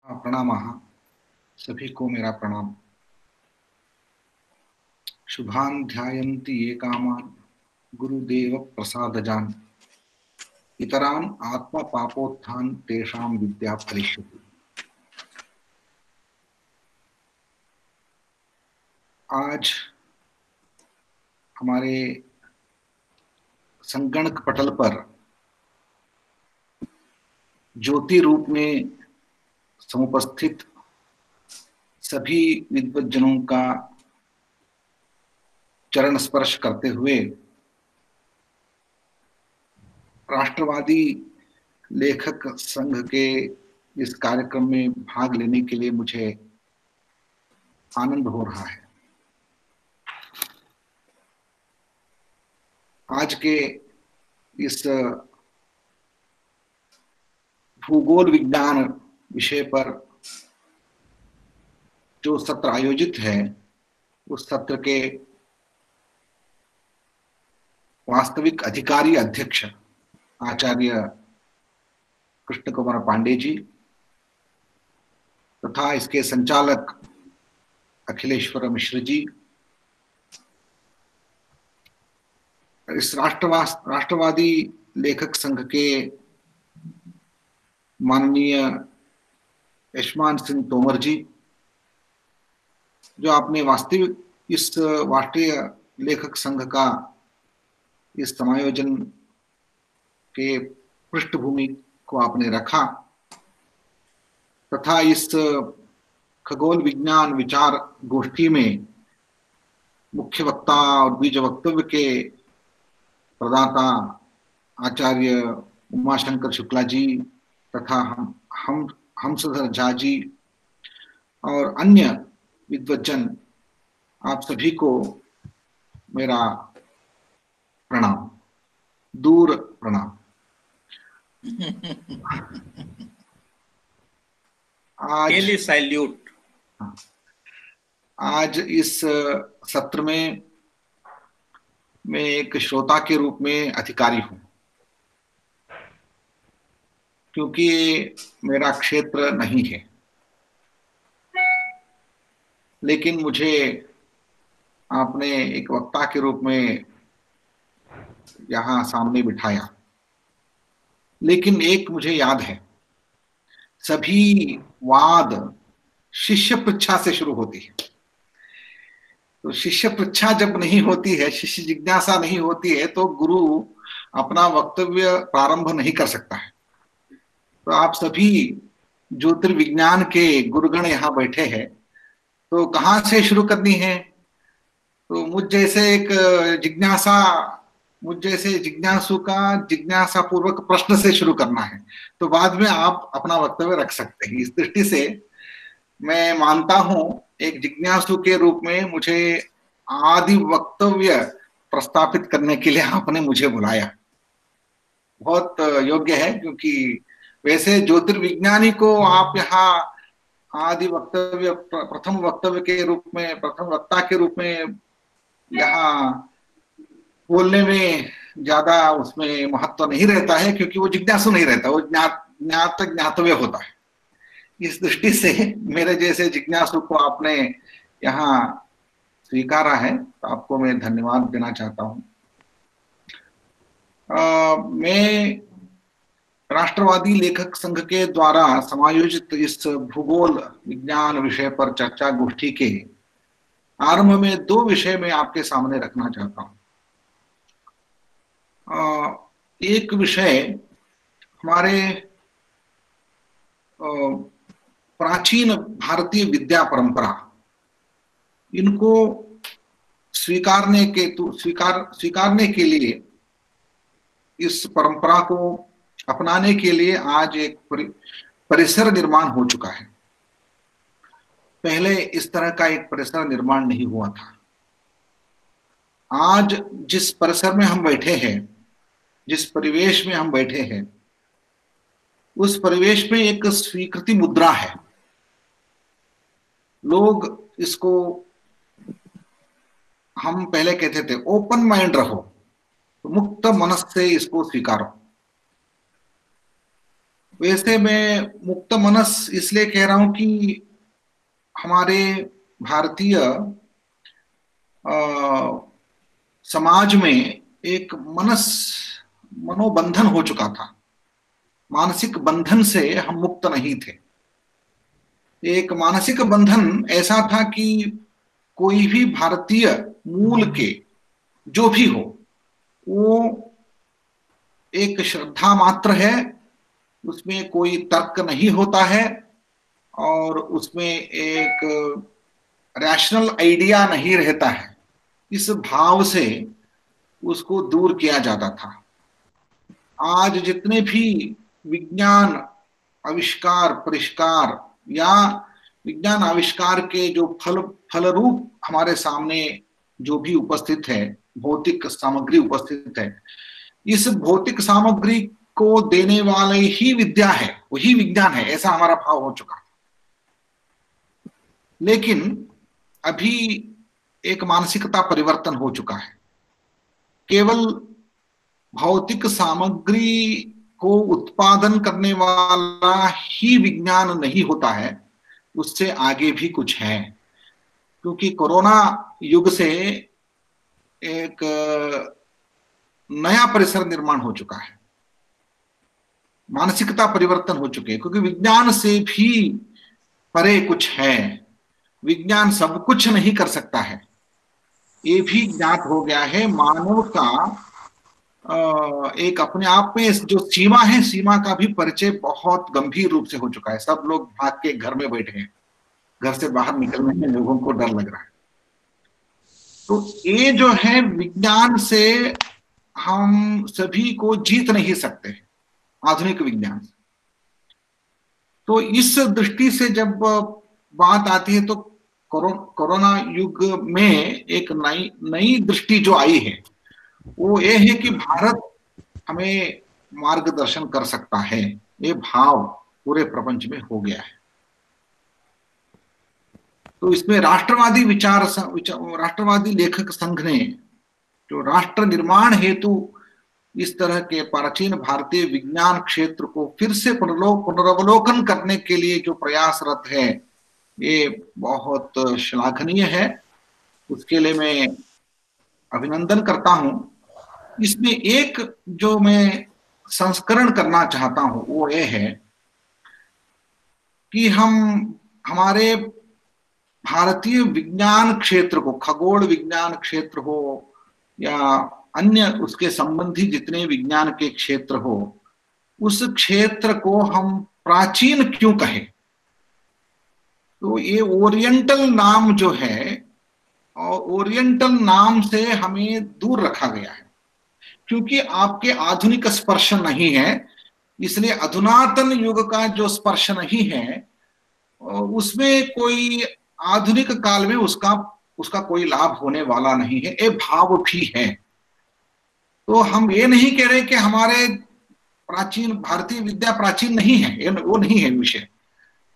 प्रणाम। सभी को मेरा प्रणाम। शुभान ध्यायन्ति ये कामान गुरुदेव प्रसादजान इतरान आत्मा पापोत्थान तेषाम विद्या फलिष्यति। आज हमारे संगणक पटल पर ज्योति रूप में समुपस्थित सभी विद्वज्जनों का चरण स्पर्श करते हुए राष्ट्रवादी लेखक संघ के इस कार्यक्रम में भाग लेने के लिए मुझे आनंद हो रहा है। आज के इस भूगोल विज्ञान विषय पर जो सत्र आयोजित है, उस सत्र के वास्तविक अधिकारी अध्यक्ष आचार्य कृष्ण कुमार पांडे जी तथा इसके संचालक अखिलेश्वर मिश्र जी, इस राष्ट्रवादी लेखक संघ के माननीय यशमान सिंह तोमर जी, जो आपने वास्तविक इस राष्ट्रीय लेखक संघ का इस समायोजन के पृष्ठभूमि को आपने रखा तथा इस खगोल विज्ञान विचार गोष्ठी में मुख्य वक्ता और बीज वक्तव्य के प्रदाता आचार्य उमाशंकर शुक्ला जी तथा हम हंसधर झा जी और अन्य विद्वज्जन, आप सभी को मेरा प्रणाम, दूर प्रणाम। आज सैल्यूट। आज इस सत्र में मैं एक श्रोता के रूप में अधिकारी हूं, क्योंकि ये मेरा क्षेत्र नहीं है, लेकिन मुझे आपने एक वक्ता के रूप में यहां सामने बिठाया। लेकिन एक मुझे याद है, सभी वाद शिष्य पृच्छा से शुरू होती है। तो शिष्य पृच्छा जब नहीं होती है, शिष्य जिज्ञासा नहीं होती है, तो गुरु अपना वक्तव्य प्रारंभ नहीं कर सकता है। तो आप सभी ज्योतिर्विज्ञान के गुरुगण यहाँ बैठे हैं, तो कहाँ से शुरू करनी है? तो मुझ जैसे जिज्ञासु का जिज्ञासा पूर्वक प्रश्न से शुरू करना है, तो बाद में आप अपना वक्तव्य रख सकते हैं। इस दृष्टि से मैं मानता हूं, एक जिज्ञासु के रूप में मुझे आदि वक्तव्य प्रस्तापित करने के लिए आपने मुझे बुलाया। बहुत योग्य है, क्योंकि वैसे ज्योतिर्विज्ञानी को आप यहाँ आदि वक्तव्य प्रथम वक्तव्य के रूप में, प्रथम वक्ता के रूप में यहाँ बोलने में ज्यादा उसमें महत्व नहीं रहता है, क्योंकि वो जिज्ञासु नहीं रहता, वो ज्ञातव्य होता है। इस दृष्टि से मेरे जैसे जिज्ञासु को आपने यहाँ स्वीकारा है, तो आपको मैं धन्यवाद देना चाहता हूँ। मैं राष्ट्रवादी लेखक संघ के द्वारा समायोजित इस भूगोल विज्ञान विषय पर चर्चा गोष्ठी के आरंभ में दो विषय में आपके सामने रखना चाहता हूं। एक विषय हमारे प्राचीन भारतीय विद्या परंपरा, इनको स्वीकारने के लिए, इस परंपरा को अपनाने के लिए आज एक परिसर निर्माण हो चुका है। पहले इस तरह का एक परिसर निर्माण नहीं हुआ था। आज जिस परिसर में हम बैठे हैं, जिस परिवेश में हम बैठे हैं, उस परिवेश में एक स्वीकृति मुद्रा है। लोग इसको, हम पहले कहते थे ओपन माइंड रहो, तो मुक्त मनस से इसको स्वीकारो। वैसे मैं मुक्त मनस इसलिए कह रहा हूं कि हमारे भारतीय समाज में एक मनोबंधन हो चुका था। मानसिक बंधन से हम मुक्त नहीं थे। एक मानसिक बंधन ऐसा था कि कोई भी भारतीय मूल के जो भी हो, वो एक श्रद्धा मात्र है, उसमें कोई तर्क नहीं होता है और उसमें एक रैशनल आइडिया नहीं रहता है। इस भाव से उसको दूर किया जाता था। आज जितने भी विज्ञान आविष्कार परिष्कार या विज्ञान आविष्कार के जो फल रूप हमारे सामने जो भी उपस्थित है, भौतिक सामग्री उपस्थित है, इस भौतिक सामग्री को देने वाले ही विद्या है, वही विज्ञान है, ऐसा हमारा भाव हो चुका। लेकिन अभी एक मानसिकता परिवर्तन हो चुका है। केवल भौतिक सामग्री को उत्पादन करने वाला ही विज्ञान नहीं होता है, उससे आगे भी कुछ है। क्योंकि कोरोना युग से एक नया परिसर निर्माण हो चुका है, मानसिकता परिवर्तन हो चुके हैं, क्योंकि विज्ञान से भी परे कुछ है। विज्ञान सब कुछ नहीं कर सकता है, ये भी ज्ञात हो गया है। मानव का एक अपने आप में जो सीमा है, सीमा का भी परिचय बहुत गंभीर रूप से हो चुका है। सब लोग भाग के घर में बैठे हैं, घर से बाहर निकलने में लोगों को डर लग रहा है। तो ये जो है, विज्ञान से हम सभी को जीत नहीं सकते, आधुनिक विज्ञान से। तो इस दृष्टि से जब बात आती है, तो कोरोना युग में एक नई दृष्टि जो आई है, वो ये है कि भारत हमें मार्गदर्शन कर सकता है। ये भाव पूरे प्रपंच में हो गया है। तो इसमें राष्ट्रवादी राष्ट्रवादी लेखक संघ ने जो राष्ट्र निर्माण हेतु इस तरह के प्राचीन भारतीय विज्ञान क्षेत्र को फिर से पुनरावलोकन करने के लिए जो प्रयासरत है, ये बहुत श्लाघनीय है। उसके लिए मैं अभिनंदन करता हूं। इसमें एक जो मैं संस्करण करना चाहता हूं, वो ये है कि हम हमारे भारतीय विज्ञान क्षेत्र को, खगोल विज्ञान क्षेत्र हो या अन्य उसके संबंधी जितने विज्ञान के क्षेत्र हो, उस क्षेत्र को हम प्राचीन क्यों कहें। तो ये ओरिएंटल नाम जो है, और ओरिएंटल नाम से हमें दूर रखा गया है, क्योंकि आपके आधुनिक स्पर्श नहीं है। इसलिए अधुनातन युग का जो स्पर्श नहीं है, उसमें कोई आधुनिक काल में उसका कोई लाभ होने वाला नहीं है, ये भाव भी है। तो हम ये नहीं कह रहे कि हमारे प्राचीन भारतीय विद्या प्राचीन नहीं है, वो नहीं है विषय।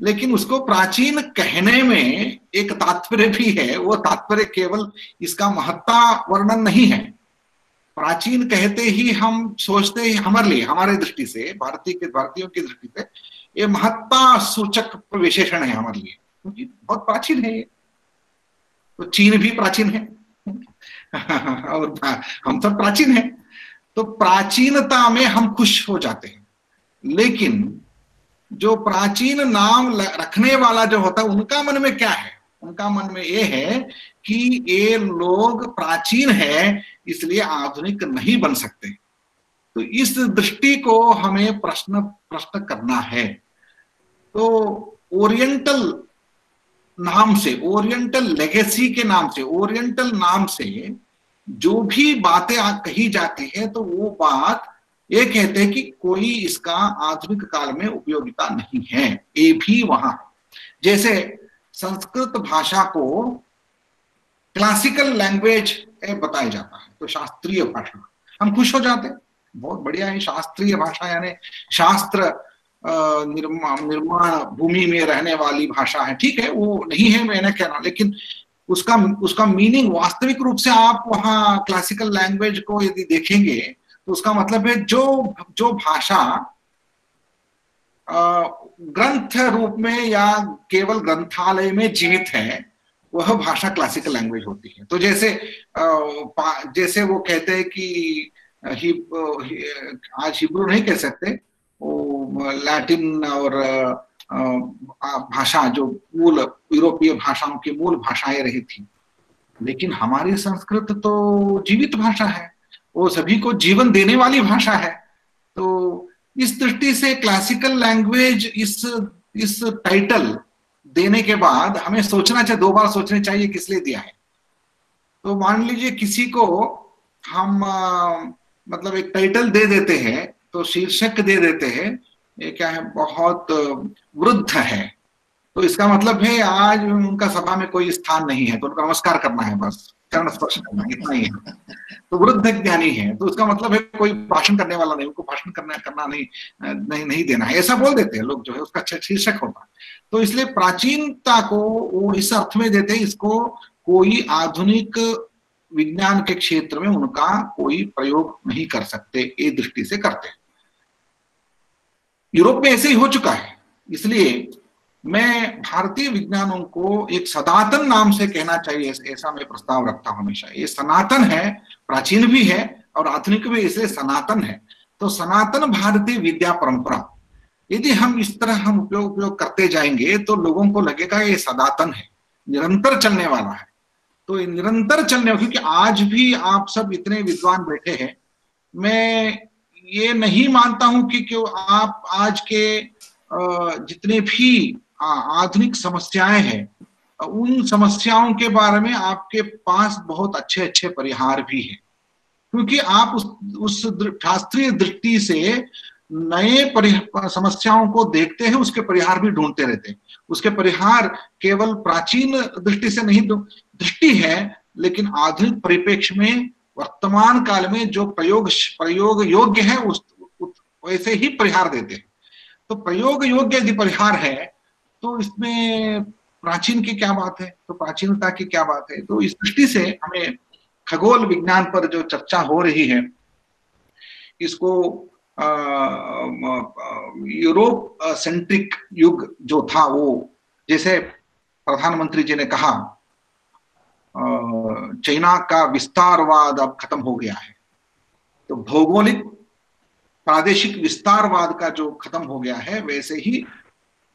लेकिन उसको प्राचीन कहने में एक तात्पर्य भी है। वो तात्पर्य केवल इसका महत्ता वर्णन नहीं है। प्राचीन कहते ही हम सोचते ही हमारे दृष्टि से, भारतीयों की दृष्टि से ये महत्ता सूचक विशेषण है हमारे लिए, क्योंकि बहुत प्राचीन है ये। तो चीन भी प्राचीन है और हम सब प्राचीन हैं। तो प्राचीनता में हम खुश हो जाते हैं। लेकिन जो प्राचीन नाम रखने वाला जो होता है, उनका मन में क्या है? उनका मन में ये है कि ये लोग प्राचीन है, इसलिए आधुनिक नहीं बन सकते। तो इस दृष्टि को हमें प्रश्न करना है। तो ओरिएंटल नाम से, ओरिएंटल लेगेसी के नाम से, ओरिएंटल नाम से जो भी बातें कही जाती है, तो वो बात ये कहते हैं कि कोई इसका आधुनिक काल में उपयोगिता नहीं है। ये भी वहां, जैसे संस्कृत भाषा को क्लासिकल लैंग्वेज बताया जाता है, तो शास्त्रीय भाषा, हम खुश हो जाते हैं, बहुत बढ़िया है शास्त्रीय भाषा, यानी शास्त्र निर्माण भूमि में रहने वाली भाषा है। ठीक है, वो नहीं है मैंने कहना, लेकिन उसका मीनिंग वास्तविक रूप से आप वहां क्लासिकल लैंग्वेज को यदि देखेंगे, तो उसका मतलब है जो भाषा ग्रंथ रूप में या केवल ग्रंथालय में जीवित है, वह भाषा क्लासिकल लैंग्वेज होती है। तो जैसे वो कहते हैं कि आज हिब्रू नहीं कह सकते, वो लैटिन और भाषा जो मूल यूरोपीय भाषाओं की मूल भाषाएं रही थी, लेकिन हमारी संस्कृत तो जीवित भाषा है, वो सभी को जीवन देने वाली भाषा है। तो इस दृष्टि से क्लासिकल लैंग्वेज इस टाइटल देने के बाद हमें सोचना चाहिए, 2 बार सोचना चाहिए किस लिए दिया है। तो मान लीजिए किसी को हम मतलब एक टाइटल दे देते हैं, तो शीर्षक दे देते हैं, ये क्या है, बहुत वृद्ध है, तो इसका मतलब है आज उनका सभा में कोई स्थान नहीं है, तो उनका नमस्कार करना है, बस चरण स्पर्श करना, इतना ही है। तो वृद्ध ज्ञानी है, तो उसका मतलब है कोई भाषण करने वाला नहीं, उनको भाषण करना नहीं देना है, ऐसा बोल देते हैं लोग, जो है उसका शीर्षक होता है। तो इसलिए प्राचीनता को वो इस अर्थ में देते हैं, इसको कोई आधुनिक विज्ञान के क्षेत्र में उनका कोई प्रयोग नहीं कर सकते, ये दृष्टि से करते हैं। यूरोप में ऐसे ही हो चुका है। इसलिए मैं भारतीय विज्ञानों को एक सनातन नाम से कहना चाहिए, ऐसा मैं प्रस्ताव रखता हूं हमेशा। ये सनातन है, प्राचीन भी है और आधुनिक भी, इसलिए सनातन है। तो सनातन भारतीय विद्या परंपरा, यदि हम इस तरह हम उपयोग करते जाएंगे तो लोगों को लगेगा ये सनातन है, निरंतर चलने वाला है। तो निरंतर चलने, क्योंकि आज भी आप सब इतने विद्वान बैठे हैं, मैं ये नहीं मानता हूं कि क्यों आप आज के जितने भी आधुनिक समस्याएं हैं, उन समस्याओं के बारे में आपके पास बहुत अच्छे अच्छे परिहार भी हैं, क्योंकि आप उस शास्त्रीय दृष्टि से नए समस्याओं को देखते हैं, उसके परिहार भी ढूंढते रहते हैं। उसके परिहार केवल प्राचीन दृष्टि से नहीं दृष्टि है, लेकिन आधुनिक परिप्रेक्ष्य में वर्तमान काल में जो प्रयोग योग्य है वैसे ही परिहार देते हैं। तो प्रयोग योग्य यदि परिहार है तो इसमें प्राचीन की क्या बात है, तो प्राचीनता की क्या बात है। तो इस दृष्टि से हमें खगोल विज्ञान पर जो चर्चा हो रही है, इसको यूरोप सेंट्रिक युग जो था, वो जैसे प्रधानमंत्री जी ने कहा, चाइना का विस्तारवाद अब खत्म हो गया है, तो भौगोलिक प्रादेशिक विस्तारवाद का जो खत्म हो गया है, वैसे ही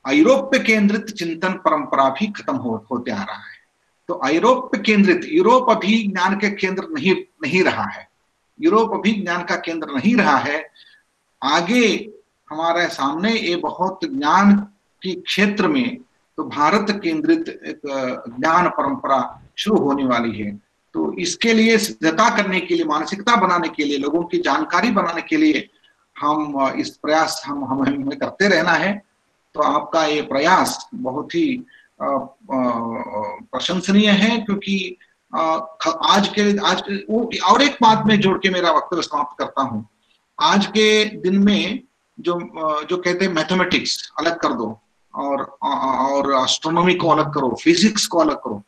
यूरोप केंद्रित चिंतन परंपरा भी खत्म होते आ रहा है। तो यूरोप केंद्रित, यूरोप अभी ज्ञान के केंद्र नहीं रहा है, यूरोप अभी ज्ञान का केंद्र नहीं रहा है। आगे हमारे सामने ये बहुत ज्ञान के क्षेत्र में तो भारत केंद्रित एक ज्ञान परंपरा शुरू होने वाली है। तो इसके लिए सिद्धता करने के लिए, मानसिकता बनाने के लिए, लोगों की जानकारी बनाने के लिए हम इस प्रयास हमें करते रहना है। तो आपका ये प्रयास बहुत ही प्रशंसनीय है, क्योंकि आज और एक बात में जोड़ के मेरा वक्तव्य समाप्त करता हूं। आज के दिन में जो कहते हैं मैथमेटिक्स अलग कर दो और एस्ट्रोनॉमी को अलग करो, फिजिक्स को अलग करो,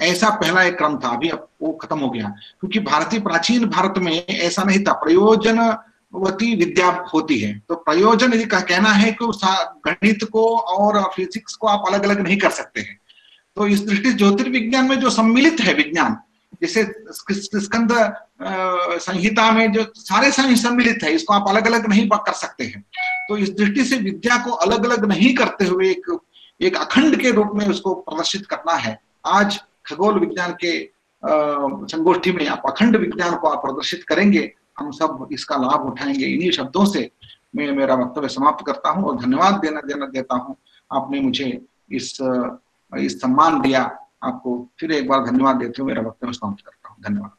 ऐसा पहला एक क्रम था, अभी अब वो खत्म हो गया। क्योंकि प्राचीन भारत में ऐसा नहीं था, प्रयोजनवती विद्या होती है। तो प्रयोजन यदि कहना है कि गणित को और फिजिक्स को आप अलग अलग नहीं कर सकते हैं। तो इस दृष्टि ज्योतिर्विज्ञान में जो सम्मिलित है विज्ञान, जैसे स्कंद संहिता में जो सारे सम्मिलित है, इसको आप अलग अलग नहीं कर सकते हैं। तो इस दृष्टि से विद्या को अलग अलग नहीं करते हुए एक अखंड के रूप में उसको प्रदर्शित करना है। आज खगोल विज्ञान के संगोष्ठी में आप अखंड विज्ञान को आप प्रदर्शित करेंगे, हम सब इसका लाभ उठाएंगे। इन्हीं शब्दों से मैं मेरा वक्तव्य समाप्त करता हूं और धन्यवाद देता हूं। आपने मुझे इस सम्मान दिया, आपको फिर एक बार धन्यवाद देते हुए मेरा वक्तव्य समाप्त करता हूं। धन्यवाद।